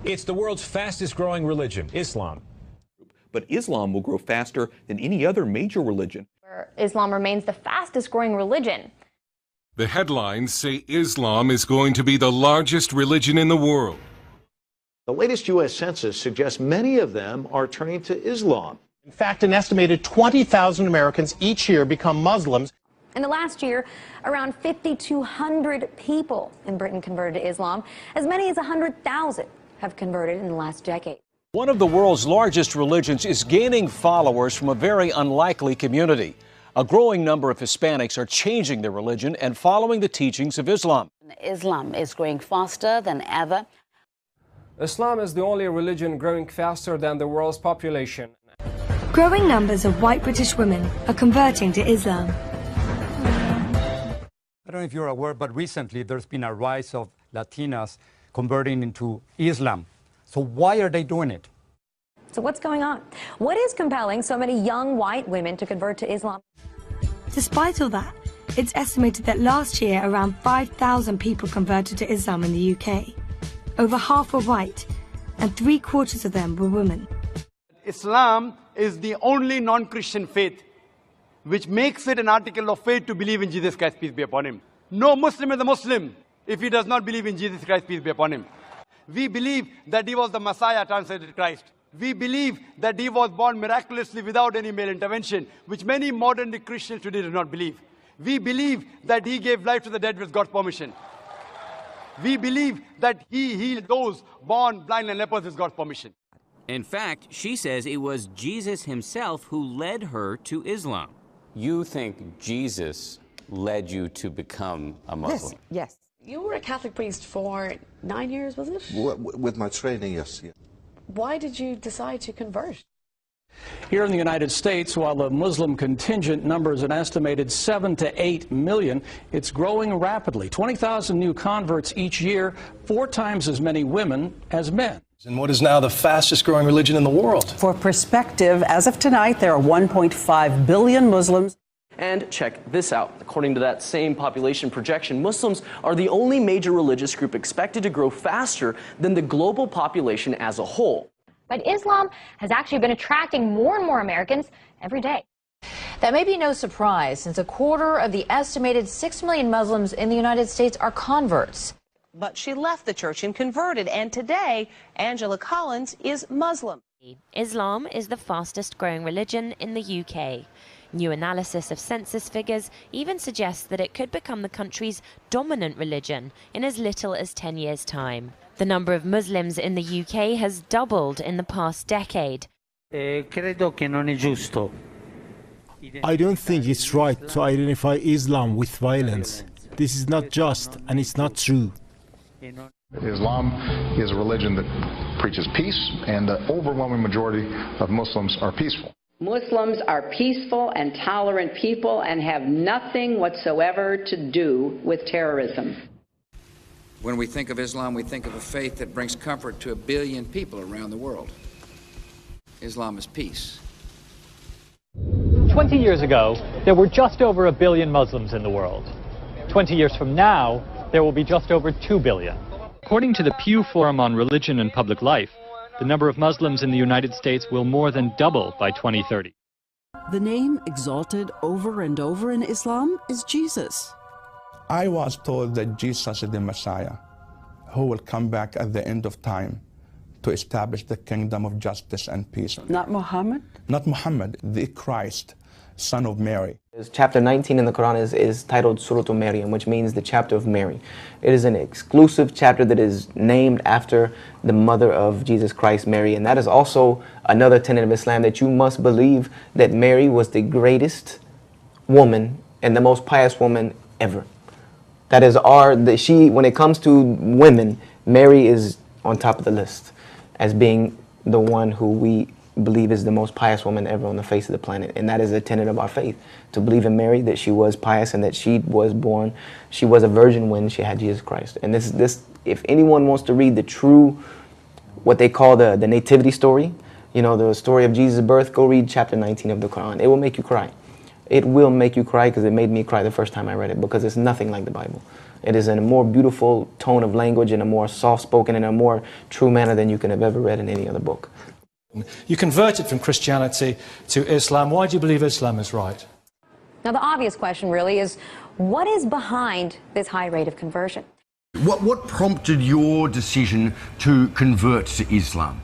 It's the world's fastest growing religion, Islam. But Islam will grow faster than any other major religion. Islam remains the fastest growing religion. The headlines say Islam is going to be the largest religion in the world. The latest U.S. census suggests many of them are turning to Islam. In fact, an estimated 20,000 Americans each year become Muslims. In the last year, around 5,200 people in Britain converted to Islam. As many as 100,000 have converted in the last decade. One of the world's largest religions is gaining followers from a very unlikely community. A growing number of Hispanics are changing their religion and following the teachings of Islam. Islam is growing faster than ever. Islam is the only religion growing faster than the world's population. Growing numbers of white British women are converting to Islam. I don't know if you're aware, but recently there's been a rise of Latinas converting into Islam. So why are they doing it? So what's going on? What is compelling so many young white women to convert to Islam? Despite all that, it's estimated that last year around 5,000 people converted to Islam in the UK. Over half were white, and 3/4 of them were women. Islam is the only non-Christian faith which makes it an article of faith to believe in Jesus Christ, peace be upon him. No Muslim is a Muslim if he does not believe in Jesus Christ, peace be upon him. We believe that he was the Messiah, translated Christ. We believe that he was born miraculously without any male intervention, which many modern-day Christians today do not believe. We believe that he gave life to the dead with God's permission. We believe that he healed those born blind and lepers with God's permission. In fact, she says it was Jesus himself who led her to Islam. You think Jesus led you to become a Muslim? Yes. You were a Catholic priest for 9 years, was it? With my training, yes. Yeah. Why did you decide to convert? Here in the United States, while the Muslim contingent numbers an estimated 7 to 8 million, it's growing rapidly. 20,000 new converts each year, 4 times as many women as men. And what is now the fastest growing religion in the world? For perspective, as of tonight, there are 1.5 billion Muslims. And check this out. According to that same population projection, Muslims are the only major religious group expected to grow faster than the global population as a whole. But Islam has actually been attracting more and more Americans every day. That may be no surprise, since a quarter of the estimated 6 million Muslims in the United States are converts. But she left the church and converted, and today, Angela Collins is Muslim. Islam is the fastest growing religion in the UK. New analysis of census figures even suggests that it could become the country's dominant religion in as little as 10 years' time. The number of Muslims in the UK has doubled in the past decade. I don't think it's right to identify Islam with violence. This is not just, and it's not true. Islam is a religion that preaches peace, and the overwhelming majority of Muslims are peaceful. Muslims are peaceful and tolerant people and have nothing whatsoever to do with terrorism. When we think of Islam, we think of a faith that brings comfort to 1 billion people around the world. Islam is peace. 20 years ago, there were just over 1 billion Muslims in the world. 20 years from now, there will be just over 2 billion. According to the Pew Forum on Religion and Public Life, the number of Muslims in the United States will more than double by 2030. The name exalted over and over in Islam is Jesus. I was told that Jesus is the Messiah, who will come back at the end of time to establish the kingdom of justice and peace. Not Muhammad? Not Muhammad, the Christ, son of Mary. Chapter 19 in the Quran is titled Surah Maryam, which means the chapter of Mary. It is an exclusive chapter that is named after the mother of Jesus Christ, Mary. And that is also another tenet of Islam, that you must believe that Mary was the greatest woman and the most pious woman ever. That is when it comes to women, Mary is on top of the list as being the one who we believe is the most pious woman ever on the face of the planet. And that is a tenet of our faith, to believe in Mary, that she was pious and that she was a virgin when she had Jesus Christ. And this if anyone wants to read the true, what they call the nativity story, the story of Jesus' birth, go read chapter 19 of the Quran. It will make you cry. It will make you cry, because it made me cry the first time I read it, because it's nothing like the Bible. It is in a more beautiful tone of language, in a more soft-spoken, in a more true manner than you can have ever read in any other book. You converted from Christianity to Islam. Why do you believe Islam is right? Now, the obvious question really is, what is behind this high rate of conversion? What prompted your decision to convert to Islam?